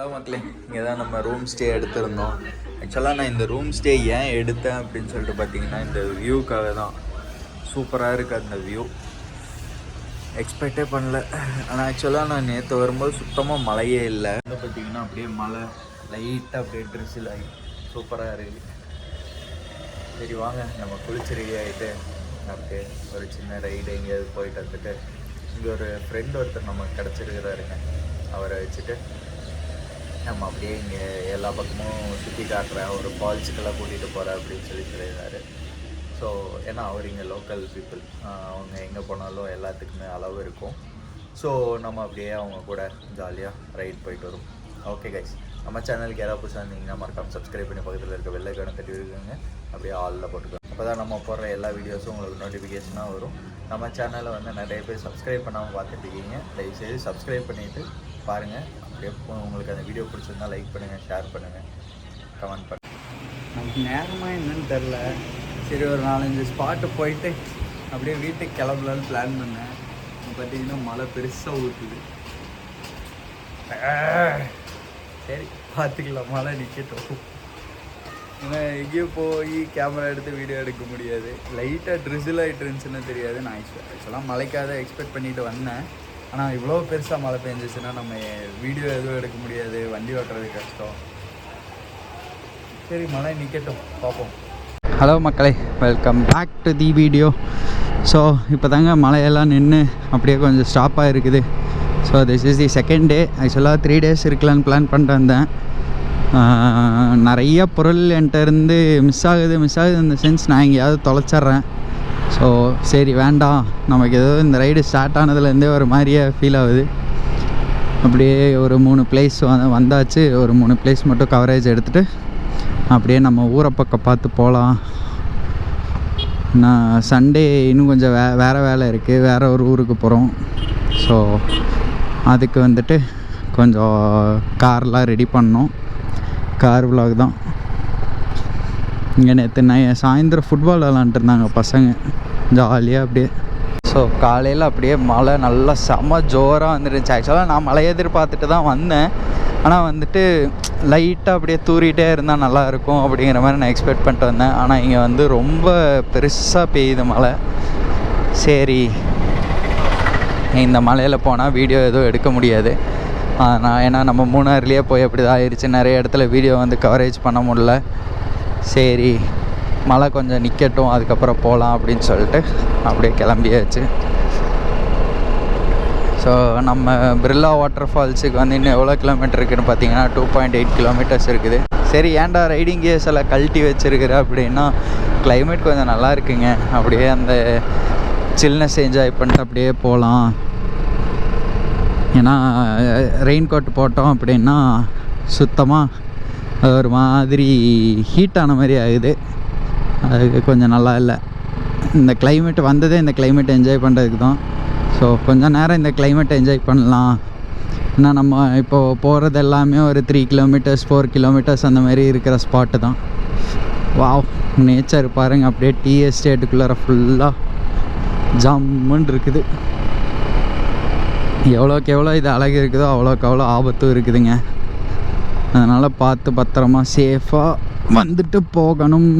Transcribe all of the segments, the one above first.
மக்களே இங்கே தான் நம்ம ரூம் ஸ்டே எடுத்திருந்தோம். ஆக்சுவலாக நான் இந்த ரூம் ஸ்டே ஏன் எடுத்தேன் அப்படின்னு சொல்லிட்டு பார்த்தீங்கன்னா இந்த வியூக்காக தான். சூப்பராக இருக்குது அந்த வியூ, எக்ஸ்பெக்டே பண்ணல. ஆனால் ஆக்சுவலாக நான் நேற்று வரும்போது சுத்தமாக மழையே இல்லை. வந்து பார்த்தீங்கன்னா அப்படியே மழை லைட்டாக அப்படியே ட்ரெஸ்ஸில் ஆகி சூப்பராக இருக்குது. சரி வாங்க நம்ம குளிச்சு ரெடி ஆகிட்டு அப்படியே ஒரு சின்ன ரைடு எங்கேயாவது போயிட்டு வந்துட்டு இங்கே ஒரு ஃப்ரெண்ட் ஒருத்தர் நமக்கு கிடச்சிருக்கிறாருங்க. அவரை வச்சுட்டு நம்ம அப்படியே இங்கே எல்லா பக்கமும் சுற்றி காட்டுறேன், ஒரு ஃபால்ஸுக்கெல்லாம் கூட்டிகிட்டு போகிறேன் அப்படின்னு சொல்லியிருந்தார். ஸோ ஏன்னா அவர் இங்கே லோக்கல் பீப்புள், அவங்க எங்கே போனாலும் எல்லாத்துக்குமே அளவு இருக்கும். ஸோ நம்ம அப்படியே அவங்க கூட ஜாலியாக ரைட் போயிட்டு வரும். ஓகே கைஸ், நம்ம சேனலுக்கு யாராவது புதுசாக இருந்தீங்கன்னா மறக்காமல் சப்ஸ்கிரைப் பண்ணி பக்கத்தில் இருக்க வெள்ளை கணை தட்டி இருக்குங்க, அப்படியே ஆளில் போட்டுக்கோங்க. அப்போ தான் நம்ம போடுற எல்லா வீடியோஸும் உங்களுக்கு நோட்டிஃபிகேஷனாக வரும். நம்ம சேனலை வந்து நிறைய பேர் சப்ஸ்கிரைப் பண்ணாமல் பார்த்துட்டு இருக்கீங்க. தயவுசெய்து சப்ஸ்கிரைப் பண்ணிவிட்டு பாருங்கள். அப்படியே உங்களுக்கு அந்த வீடியோ பிடிச்சிருந்தா லைக் பண்ணுங்கள், ஷேர் பண்ணுங்கள், கமெண்ட் பண்ணுங்கள். நமக்கு நேரமாக என்னன்னு தெரில. சரி ஒரு 4-5 ஸ்பாட்டு போயிட்டு அப்படியே வீட்டுக்கு கிளம்பலான்னு பிளான் பண்ணேன். பார்த்தீங்கன்னா மழை பெருசாக ஊற்றுது. சரி பார்த்துக்கலாம், மழை நிற்கட்டும். ஏன்னா எங்கேயும் போய் கேமரா எடுத்து வீடியோ எடுக்க முடியாது. லைட்டாக ட்ரிசில் ஆகிட்டு இருந்துச்சுன்னு தெரியாது. நான் ஆக்சுவலாக மழைக்காக எக்ஸ்பெக்ட் பண்ணிட்டு வந்தேன். ஆனால் இவ்வளோ பெருசாக மழை பெஞ்சிச்சுன்னா நம்ம வீடியோ எதுவும் எடுக்க முடியாது, வண்டி ஓட்டுறது கஷ்டம். சரி மழை நிற்கட்டும், பார்ப்போம். ஹலோ மக்களே, welcome back to the video. So இப்போ தாங்க மழையெல்லாம் நின்று அப்படியே கொஞ்சம் ஸ்டாப்பாக இருக்குது. So this is the second day. ஆக்சுவலாக 3 days இருக்கலான்னு பிளான் பண்ணிட்டு வந்தேன். நிறைய பொருள் என்கிட்ட இருந்து மிஸ் ஆகுது இந்த சென்ஸ் நான் எங்கேயாவது தொலைச்சிட்றேன். ஸோ சரி வேண்டாம், நமக்கு ஏதோ இந்த ரைடு ஸ்டார்ட் ஆனதுலேருந்தே ஒரு மாதிரியே ஃபீல் ஆகுது. அப்படியே ஒரு 3 பிளேஸ் வந்தாச்சு. ஒரு 3 பிளேஸ் மட்டும் கவரேஜ் எடுத்துகிட்டு அப்படியே நம்ம ஊரை பக்கம் பார்த்து போகலாம். நான் சண்டே இன்னும் கொஞ்சம் வேறு வேலை இருக்குது, வேறு ஒரு ஊருக்கு போகிறோம். ஸோ அதுக்கு வந்துட்டு கொஞ்சம் கார்லாம் ரெடி பண்ணோம். கார் விலாக் தான். இங்கே நேற்று சாயந்தரம் ஃபுட்பால் விளாண்டுருந்தாங்க பசங்க ஜாலியாக அப்படியே. ஸோ காலையில் அப்படியே மழை நல்லா செம்ம ஜோராக வந்துருந்துச்சு. ஆக்சுவலாக நான் மழையை எதிர்பார்த்துட்டு தான் வந்தேன். ஆனால் வந்துட்டு லைட்டாக அப்படியே தூரிகிட்டே இருந்தால் நல்லாயிருக்கும் அப்படிங்கிற மாதிரி நான் எக்ஸ்பெக்ட் பண்ணிட்டு வந்தேன். ஆனால் இங்கே வந்து ரொம்ப பெருசாக பெய்யுது மழை. சரி இந்த மழையில் போனால் வீடியோ எதுவும் எடுக்க முடியாது. நான் ஏன்னா நம்ம மூணாறுலேயே போய் அப்படி தான் ஆயிடுச்சு. நிறைய இடத்துல வீடியோ வந்து கவரேஜ் பண்ண முடியல. சரி மழை கொஞ்சம் நிற்கட்டும், அதுக்கப்புறம் போகலாம் அப்படின்னு சொல்லிட்டு அப்படியே கிளம்பியாச்சு. ஸோ நம்ம பிர்லா வாட்டர் ஃபால்ஸுக்கு வந்து இன்னும் எவ்வளோ கிலோமீட்டர் இருக்குதுன்னு பார்த்தீங்கன்னா 2.8 கிலோமீட்டர்ஸ் இருக்குது. சரி ஏன்டா ரைடிங் கேஸ் எல்லாம் கழட்டி வச்சுருக்குற அப்படின்னா, கிளைமேட் கொஞ்சம் நல்லா இருக்குங்க. அப்படியே அந்த சில்னஸ் என்ஜாய் பண்ணிட்டு அப்படியே போகலாம். ஏன்னா ரெயின் கோட் போட்டோம் அப்படின்னா சுத்தமாக அது ஒரு மாதிரி ஹீட்டான மாதிரி ஆகுது. அதுக்கு கொஞ்சம் நல்லா இல்லை. இந்த கிளைமேட் வந்ததே இந்த கிளைமேட் என்ஜாய் பண்ணுறதுக்கு தான். ஸோ கொஞ்சம் நேரம் இந்த கிளைமேட்டை என்ஜாய் பண்ணலாம். ஏன்னா நம்ம இப்போது போகிறது எல்லாமே ஒரு 3 கிலோமீட்டர்ஸ் 4 கிலோமீட்டர்ஸ் அந்த மாதிரி இருக்கிற ஸ்பாட்டு தான். வாவ், நேச்சர் பாருங்கள். அப்படியே டீ எஸ்டேட்டுக்குள்ளார ஃபுல்லாக ஜம்முன்னு இருக்குது. எவ்வளோக்கு எவ்வளோ இது அழகு இருக்குதோ அவ்வளோக்கு அவ்வளோ ஆபத்தும் இருக்குதுங்க. அதனால் பார்த்து பத்திரமா சேஃபாக வந்துட்டு போகணும்.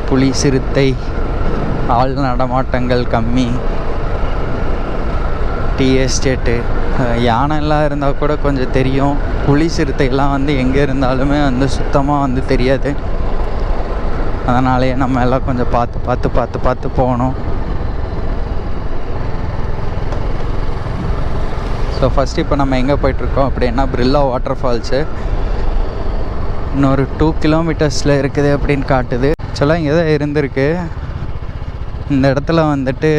புலி சிறுத்தை ஆள் நடமாட்டங்கள் கம்மி. டீ எஸ்டேட்டு யானைலாம் இருந்தால் கூட கொஞ்சம் தெரியும். புலி சிறுத்தைலாம் வந்து எங்கே இருந்தாலுமே வந்து சுத்தமாக வந்து தெரியாது. அதனாலேயே நம்ம எல்லாம் கொஞ்சம் பார்த்து போகணும். ஸோ ஃபஸ்ட்டு இப்போ நம்ம எங்கே போயிட்டுருக்கோம் அப்படின்னா பிர்லா வாட்டர் ஃபால்ஸு. இன்னொரு 2 கிலோமீட்டர்ஸில் இருக்குது அப்படின்னு காட்டுது. ஆக்சுவலாக இங்கே தான் இருந்திருக்கு. இந்த இடத்துல வந்துட்டு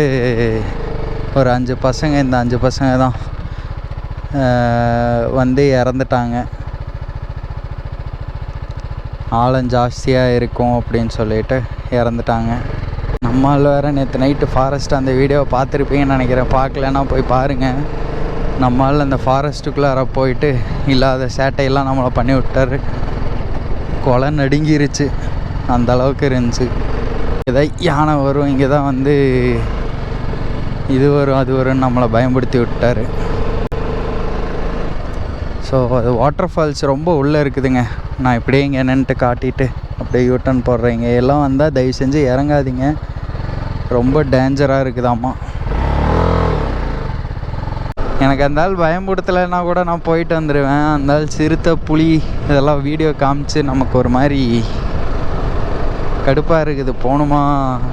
ஒரு 5 பசங்க, இந்த 5 பசங்க தான் வந்து இறந்துட்டாங்க. ஆழம் ஜாஸ்தியாக இருக்கும் அப்படின்னு சொல்லிட்டு இறந்துட்டாங்க. நம்மளால் வேறு நேற்று நைட்டு ஃபாரஸ்ட் அந்த வீடியோவை பார்த்துருப்பீங்கன்னு நினைக்கிறேன். பார்க்கலன்னா போய் பாருங்கள். நம்மளால் அந்த ஃபாரஸ்ட்டுக்குள்ளார போயிட்டு இல்லாத சேட்டையெல்லாம் நம்மளை பண்ணி விட்டார். கொலை நடுங்கிருச்சு, அந்த அளவுக்கு இருந்துச்சு. இதை யானை வரும், இங்கே தான் வந்து இது வரும் அது வரும்னு நம்மளை பயன்படுத்தி விட்டார். ஸோ அது வாட்டர் ஃபால்ஸ் ரொம்ப உள்ளே இருக்குதுங்க. நான் இப்படியே இங்கே நின்றுட்டு காட்டிட்டு அப்படியே யூட்டன் போடுறீங்க. எல்லாம் வந்தால் தயவு செஞ்சு இறங்காதீங்க, ரொம்ப டேஞ்சராக இருக்குதாம்மா. எனக்கு அந்த ஆள் பயம்படுத்தலைன்னா கூட நான் போயிட்டு வந்துடுவேன். அந்த ஆள் சிறுத்தை புலி இதெல்லாம் வீடியோ காமிச்சு நமக்கு ஒரு மாதிரி கடுப்பாக இருக்குது. போகணுமா,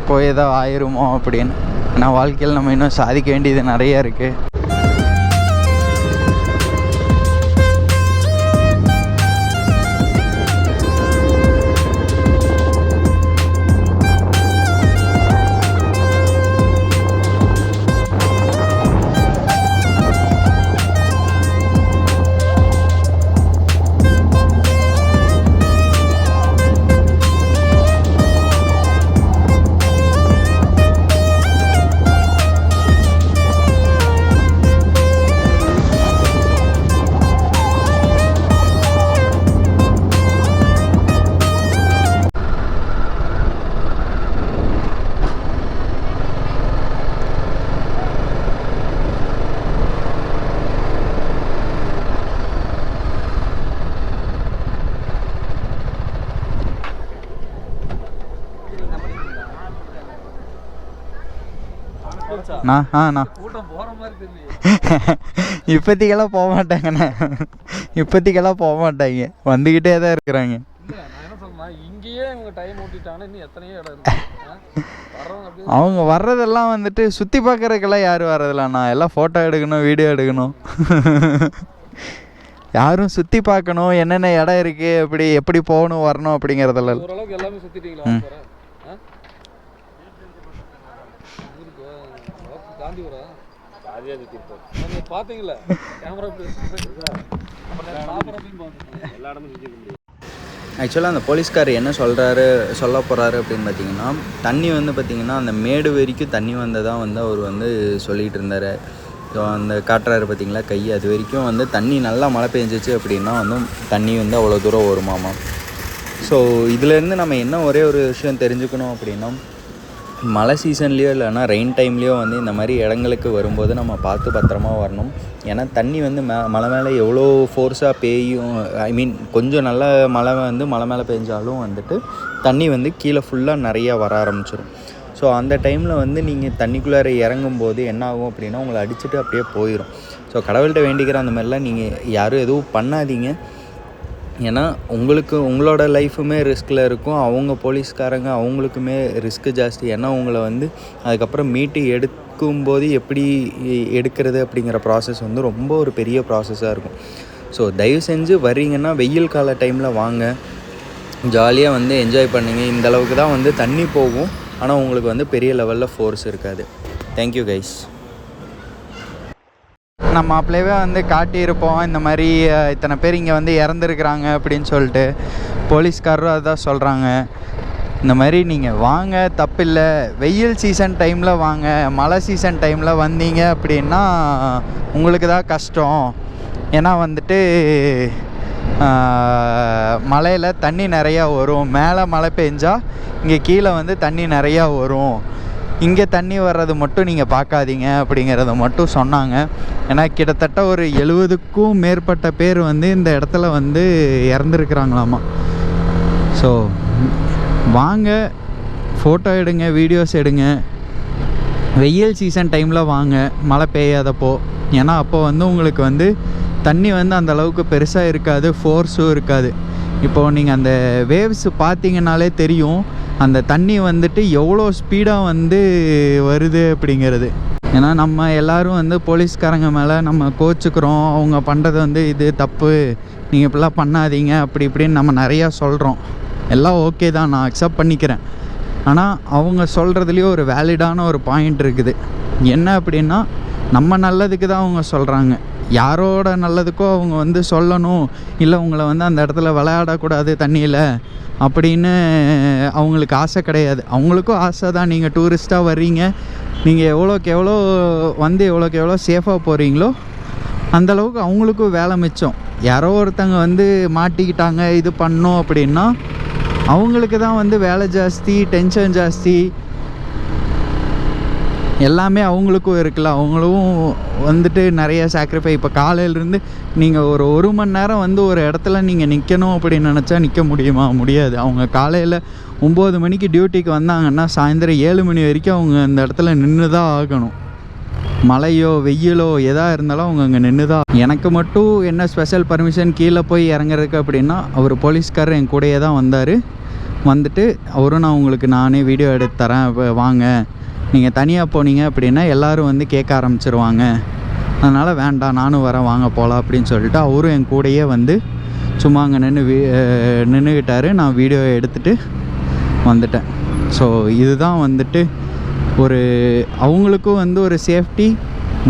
போய் ஏதோ ஆயிருமோ அப்படின்னு. ஏன்னா வாழ்க்கையில் நம்ம இன்னும் சாதிக்க வேண்டியது நிறையா இருக்குது. இப்போதைக்கெல்லாம் போக மாட்டாங்கண்ணா, இப்போதைக்கெல்லாம் போக மாட்டாங்க, வந்துக்கிட்டே தான் இருக்கிறாங்க. அவங்க வர்றதெல்லாம் வந்துட்டு சுற்றி பார்க்குறதுக்கெல்லாம் யாரும் வர்றதில்லண்ணா. எல்லாம் ஃபோட்டோ எடுக்கணும், வீடியோ எடுக்கணும். யாரும் சுற்றி பார்க்கணும், என்னென்ன இடம் இருக்குது, எப்படி போகணும் வரணும் அப்படிங்கிறதெல்லாம். எல்லாமே சுற்றிட்டீங்களா? ஆக்சுவலாக அந்த போலீஸ்கார் என்ன சொல்ல போகிறாரு அப்படின்னு பார்த்தீங்கன்னா, தண்ணி வந்து பார்த்திங்கன்னா அந்த மேடு வரைக்கும் தண்ணி வந்ததாக வந்து அவர் வந்து சொல்லிகிட்டு இருந்தார். ஸோ அந்த காட்டுறாரு பார்த்திங்களா கை, அது வரைக்கும் வந்து தண்ணி நல்லா மழை பெஞ்சிச்சு அப்படின்னா வந்து தண்ணி வந்து அவ்வளோ தூரம் வருமாமா. ஸோ இதுலேருந்து நம்ம என்ன ஒரே ஒரு விஷயம் தெரிஞ்சுக்கணும் அப்படின்னா, மழை சீசன்லேயோ இல்லைன்னா ரெயின் டைம்லேயோ வந்து இந்த மாதிரி இடங்களுக்கு வரும்போது நம்ம பார்த்து பத்திரமா வரணும். ஏன்னா தண்ணி வந்து மலை மேலே எவ்வளோ ஃபோர்ஸாக பெய்யும், ஐ மீன் கொஞ்சம் நல்ல மழை வந்து மலை மேலே பெஞ்சாலும் வந்துட்டு தண்ணி வந்து கீழே ஃபுல்லாக நிறையா வர ஆரம்பிச்சிடும். ஸோ அந்த டைமில் வந்து நீங்கள் தண்ணிக்குள்ளார இறங்கும்போது என்ன ஆகும் அப்படின்னா உங்களை அடிச்சுட்டு அப்படியே போயிடும். ஸோ கடவுள்கிட்ட வேண்டிக்கிற அந்த மாதிரிலாம் நீங்கள் யாரும் எதுவும் பண்ணாதீங்க. ஏன்னா உங்களோட லைஃபுமே ரிஸ்கில் இருக்கும், அவங்க போலீஸ்காரங்க அவங்களுக்குமே ரிஸ்க்கு ஜாஸ்தி. ஏன்னா உங்களை வந்து அதுக்கப்புறம் மீட்டு எடுக்கும்போது எப்படி எடுக்கிறது அப்படிங்கிற ப்ராசஸ் வந்து ரொம்ப ஒரு பெரிய ப்ராசஸாக இருக்கும். ஸோ தயவு செஞ்சு வரீங்கன்னா வெயில் கால டைமில் வாங்க, ஜாலியாக வந்து என்ஜாய் பண்ணுங்க. இந்தளவுக்கு தான் வந்து தண்ணி போகும், ஆனால் உங்களுக்கு வந்து பெரிய லெவலில் ஃபோர்ஸ் இருக்காது. Thank you guys. நம்ம அப்பளவே வந்து காட்டியிருப்போம் இந்த மாதிரி இத்தனை பேர் இங்கே வந்து இறந்துருக்குறாங்க அப்படின்னு சொல்லிட்டு. போலீஸ்காரரும் அதுதான் சொல்கிறாங்க, இந்த மாதிரி நீங்கள் வாங்க தப்பில்லை, வெயில் சீசன் டைமில் வாங்க, மழை சீசன் டைமில் வந்தீங்க அப்படின்னா உங்களுக்கு தான் கஷ்டம். ஏன்னா வந்துட்டு மலையில் தண்ணி நிறையா வரும், மேலே மழை பெஞ்சால் இங்கே கீழே வந்து தண்ணி நிறையா வரும், இங்கே தண்ணி வர்றது மட்டும் நீங்கள் பார்க்காதீங்க அப்படிங்கிறத மட்டும் சொன்னாங்க. ஏன்னா கிட்டத்தட்ட ஒரு 70க்கும் மேற்பட்ட பேர் வந்து இந்த இடத்துல வந்து இறந்துருக்குறாங்களாமா. ஸோ வாங்க, ஃபோட்டோ எடுங்க, வீடியோஸ் எடுங்க. வெயில் சீசன் டைமில் வாங்க, மழை பெய்யாதப்போ. ஏன்னா அப்போ வந்து உங்களுக்கு வந்து தண்ணி வந்து அந்தளவுக்கு பெருசாக இருக்காது, ஃபோர்ஸும் இருக்காது. இப்போது நீங்கள் அந்த வேவ்ஸ் பார்த்தீங்கன்னாலே தெரியும் அந்த தண்ணி வந்துட்டு எவ்வளோ ஸ்பீடாக வந்து வருது அப்படிங்கிறது. ஏன்னா நம்ம எல்லோரும் வந்து போலீஸ்காரங்க மேலே நம்ம கோச்சுக்கிறோம், அவங்க பண்ணுறது வந்து இது தப்பு, நீங்கள் இப்படிலாம் பண்ணாதீங்க அப்படி இப்படின்னு நம்ம நிறையா சொல்கிறோம். எல்லாம் ஓகே தான், நான் அக்செப்ட் பண்ணிக்கிறேன். ஆனால் அவங்க சொல்கிறதுலேயும் ஒரு வேலிடான ஒரு பாயிண்ட் இருக்குது. என்ன அப்படின்னா, நம்ம நல்லதுக்கு தான் அவங்க சொல்கிறாங்க, யாரோட நல்லதுக்கோ அவங்க வந்து சொல்லணும். இல்லை உங்களை வந்து அந்த இடத்துல விளையாடக்கூடாது தண்ணியில் அப்படின்னு அவங்களுக்கு ஆசை கிடையாது. அவங்களுக்கும் ஆசை தான், நீங்கள் டூரிஸ்ட்டாக வர்றீங்க, நீங்கள் எவ்வளோக்கு எவ்வளோ சேஃபாக போகிறீங்களோ அந்தளவுக்கு அவங்களுக்கும் வேலை மிச்சம். யாரோ ஒருத்தங்க வந்து மாட்டிக்கிட்டாங்க இது பண்ணோம் அப்படின்னா அவங்களுக்கு தான் வந்து வேலை ஜாஸ்தி, டென்ஷன் ஜாஸ்தி. எல்லாமே அவங்களுக்கும் இருக்குல்ல, அவங்களும் வந்துட்டு நிறைய சாக்ரிஃபை. இப்போ காலையிலேருந்து நீங்கள் ஒரு மணி நேரம் வந்து ஒரு இடத்துல நீங்கள் நிற்கணும் அப்படின்னு நினச்சா நிற்க முடியுமா? முடியாது. அவங்க காலையில் 9 மணிக்கு டியூட்டிக்கு வந்தாங்கன்னா சாயந்தரம் 7 மணி வரைக்கும் அவங்க அந்த இடத்துல நின்று தான் ஆகணும். மழையோ வெயிலோ எதாக இருந்தாலும் அவங்க அங்கே நின்று தான். எனக்கு மட்டும் என்ன ஸ்பெஷல் பர்மிஷன் கீழே போய் இறங்குறதுக்கு அப்படின்னா, அவர் போலீஸ்காரர் என் கூடயே தான் வந்தார். வந்துட்டு அவரும் நான் உங்களுக்கு நானே வீடியோ எடுத்து தரேன், வாங்க, நீங்கள் தனியாக போனீங்க அப்படின்னா எல்லோரும் வந்து கேட்க ஆரம்பிச்சிருவாங்க, அதனால் வேண்டாம் நானும் வரேன், வாங்க போகலாம் அப்படின்னு சொல்லிட்டு அவரும் என் கூடயே வந்து சும்மா அங்கே நின்றுக்கிட்டார். நான் வீடியோ எடுத்துகிட்டு வந்துட்டேன். ஸோ இதுதான் வந்துட்டு ஒரு அவங்களுக்கும் வந்து ஒரு சேஃப்டி,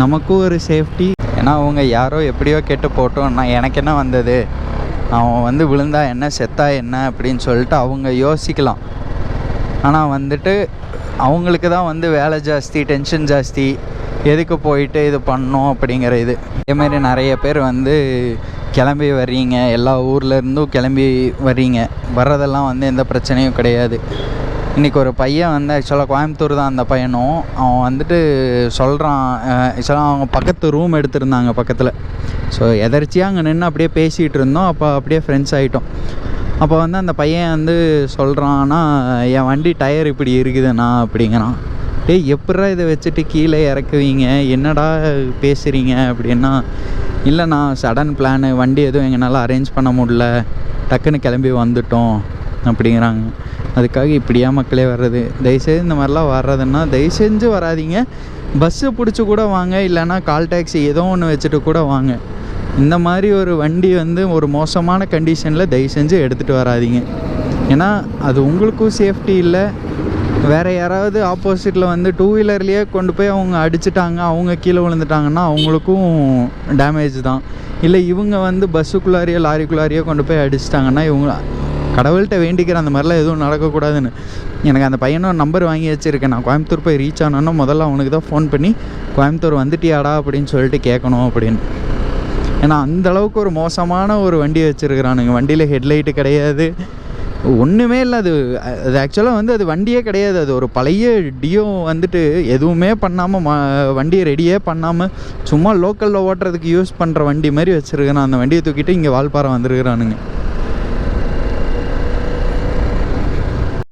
நமக்கும் ஒரு சேஃப்டி. ஏன்னா அவங்க யாரோ எப்படியோ கேட்டு போட்டோம், நான் எனக்கு என்ன வந்தது, அவன் வந்து விழுந்தா என்ன செத்தா என்ன அப்படின்னு சொல்லிட்டு அவங்க யோசிக்கலாம். ஆனால் வந்துட்டு அவங்களுக்கு தான் வந்து வேலை ஜாஸ்தி, டென்ஷன் ஜாஸ்தி, எதுக்கு போயிட்டு இது பண்ணோம் அப்படிங்கிற இது. அதேமாரி நிறைய பேர் வந்து கிளம்பி வர்றீங்க, எல்லா ஊர்லேருந்தும் கிளம்பி வர்றீங்க, வர்றதெல்லாம் வந்து எந்த பிரச்சனையும் கிடையாது. இன்றைக்கி ஒரு பையன் வந்து ஆக்சுவலாக கோயம்புத்தூர் தான் அந்த பையனும், அவன் வந்துட்டு சொல்கிறான், ஆக்சுவலாக அவங்க பக்கத்து ரூம் எடுத்திருந்தாங்க பக்கத்தில். ஸோ எதர்ச்சியாக அங்கே நின்று அப்படியே பேசிகிட்டு இருந்தோம். அப்போ அப்படியே ஃப்ரெண்ட்ஸ் ஆகிட்டோம். அப்போ வந்து அந்த பையன் வந்து சொல்கிறான்னா, என் வண்டி டயர் இப்படி இருக்குதுண்ணா அப்படிங்கிறான். டேய் எப்பட்றா இதை வச்சுட்டு கீழே இறக்குவீங்க, என்னடா பேசுகிறீங்க அப்படின்னா, இல்லைண்ணா சடன் பிளானு, வண்டி எதுவும் எங்களால் அரேஞ்ச் பண்ண முடியல, டக்குன்னு கிளம்பி வந்துட்டோம் அப்படிங்கிறாங்க. அதுக்காக இப்படியா மக்களே வர்றது? தயவுசெய்து இந்த மாதிரிலாம் வர்றதுன்னா தயவு செஞ்சு வராதிங்க. பஸ்ஸை பிடிச்சி கூட வாங்க, இல்லைன்னா கால் டாக்ஸி ஏதோ ஒன்று வச்சுட்டு கூட வாங்க. இந்த மாதிரி ஒரு வண்டி வந்து ஒரு மோசமான கண்டிஷனில் தயவு செஞ்சு எடுத்துகிட்டு வராதிங்க. ஏன்னா அது உங்களுக்கும் சேஃப்டி இல்லை. வேறு யாராவது ஆப்போசிட்டில் வந்து 2 வீலர்லேயே கொண்டு போய் அவங்க அடிச்சிட்டாங்க, அவங்க கீழே விழுந்துட்டாங்கன்னா அவங்களுக்கும் டேமேஜ் தான். இல்லை இவங்க வந்து பஸ்ஸுக்குள்ளாரையோ லாரிக்குள்ளாரையோ கொண்டு போய் அடிச்சிட்டாங்கன்னா இவங்க கடவுள்கிட்ட வேண்டிக்கிற அந்த மாதிரிலாம் எதுவும் நடக்கக்கூடாதுன்னு. எனக்கு அந்த பையனும் நம்பர் வாங்கி வச்சுருக்கேன். நான் கோயம்புத்தூர் போய் ரீச் ஆனோன்னா முதல்ல அவனுக்கு தான் ஃபோன் பண்ணி கோயம்புத்தூர் வந்துட்டியாடா அப்படின்னு சொல்லிட்டு கேட்கணும் அப்படின்னு. ஏன்னா அந்தளவுக்கு ஒரு மோசமான ஒரு வண்டி வச்சுருக்கிறானுங்க. வண்டியில் ஹெட்லைட்டு கிடையாது, ஒன்றுமே இல்லை. அது ஆக்சுவலாக வந்து அது வண்டியே கிடையாது. அது ஒரு பழைய டியோ வந்துட்டு எதுவுமே பண்ணாமல் வண்டியை ரெடியே பண்ணாமல் சும்மா லோக்கலில் ஓட்டுறதுக்கு யூஸ் பண்ணுற வண்டி மாதிரி வச்சுருக்கிறான். அந்த வண்டியை தூக்கிட்டு இங்கே வால்பாறை வந்துருக்கிறானுங்க.